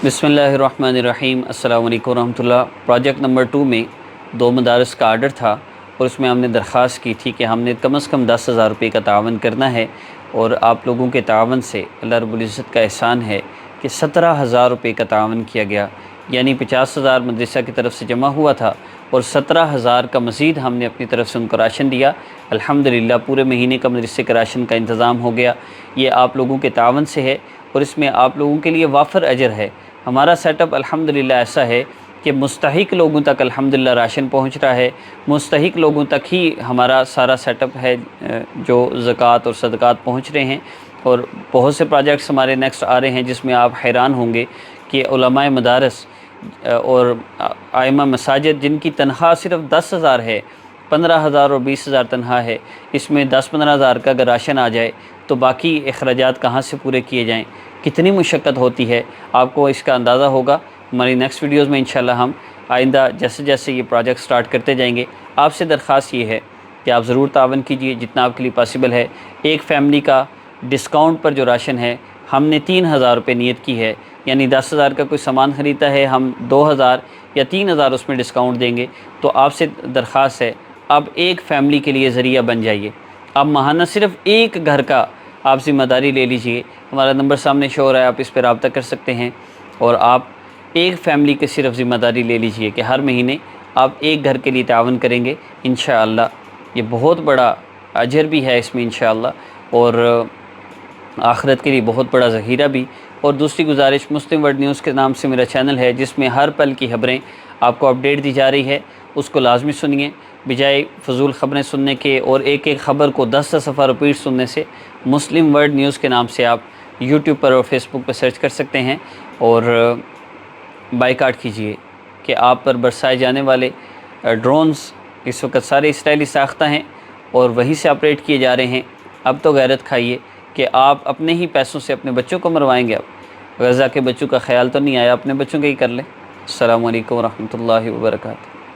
बिस्मिल्लाहिर्रहमानिर्रहीम। अस्सलाम वालेकुम रहमतुल्लाह। प्रोजेक्ट नंबर 2 में 2 मदारस का आर्डर था और उसमें हमने दरख्वास्त की थी कि हमने कम से कम 10,000 रुपये का तावन करना है, और आप लोगों के तावन से अल्लाह रब्बुल इज़्ज़त का एहसान है कि 17,000 रुपये का तावन किया गया। यानी 50,000 मदरसा की तरफ से जमा हुआ था और 17,000 का मज़ीद हमने अपनी तरफ से उनको राशन दिया। अल्हम्दुलिल्लाह पूरे महीने का मदरसे के राशन का इंतज़ाम हो गया। ये आप लोगों के तावन से है और इसमें आप लोगों के लिए वाफर अजर है। हमारा सेटअप अल्हम्दुलिल्लाह ऐसा है कि मुस्तहिक लोगों तक अल्हम्दुलिल्लाह राशन पहुंच रहा है। मुस्तहिक लोगों तक ही हमारा सारा सेटअप है, जो ज़कात और सदक़ात पहुंच रहे हैं। और बहुत से प्रोजेक्ट्स हमारे नेक्स्ट आ रहे हैं जिसमें आप हैरान होंगे कि उलमाए मदारस और आइमा मसाजिद जिनकी तनख्वाह सिर्फ 10,000 है, 15,000 और 20,000 तनख्वाह है, इसमें 10-15 हज़ार का अगर राशन आ जाए तो बाकी अखराजात कहाँ से पूरे किए जाएँ, कितनी मुशक्क़त होती है, आपको इसका अंदाज़ा होगा। हमारी नेक्स्ट वीडियोस में इंशाल्लाह हम आइंदा जैसे जैसे ये प्रोजेक्ट स्टार्ट करते जाएंगे। आपसे दरख्वास्त ये है कि आप ज़रूर तावन कीजिए जितना आपके लिए पॉसिबल है। एक फ़ैमिली का डिस्काउंट पर जो राशन है हमने 3,000 रुपये नियत की है, यानी 10,000 का कोई सामान ख़रीदता है, हम 2,000 या 3,000 उसमें डिस्काउंट देंगे। तो आपसे दरख्वास्त है आप एक फ़ैमिली के लिए ज़रिया बन जाइए। आप माहाना सिर्फ़ एक घर का आप ज़िम्मेदारी ले लीजिए। हमारा नंबर सामने शो हो रहा है, आप इस पर रब्ता कर सकते हैं और आप एक फ़ैमिली की सिर्फ ज़िम्मेदारी ले लीजिए कि हर महीने आप एक घर के लिए तावन करेंगे इंशाअल्लाह। ये बहुत बड़ा अजर भी है इसमें इंशाअल्लाह, और आखिरत के लिए बहुत बड़ा ज़ख़ीरा भी। और दूसरी गुजारिश, मुस्लिम वर्ल्ड न्यूज़ के नाम से मेरा चैनल है जिसमें हर पल की खबरें आपको अपडेट दी जा रही है, उसको लाजमी सुनिए बजाय फ़जूल ख़बरें सुनने के और एक एक ख़बर को 10 दफ़ा रिपीट सुनने से। मुस्लिम वर्ल्ड न्यूज़ के नाम से आप यूट्यूब पर और फेसबुक पर सर्च कर सकते हैं और बाइकाट कीजिए कि आप पर बरसाए जाने वाले ड्रोन्स इस वक्त सारे इसराइली साख्ता हैं और वहीं से ऑपरेट किए जा रहे हैं। अब तो गैरत खाइए कि आप अपने ही पैसों से अपने बच्चों को मरवाएंगे। अब गज़ा के बच्चों का ख्याल तो नहीं आया, अपने बच्चों का ही कर लें। अस्सलामु अलैकुम व रहमतुल्लाहि व बरकातुहू।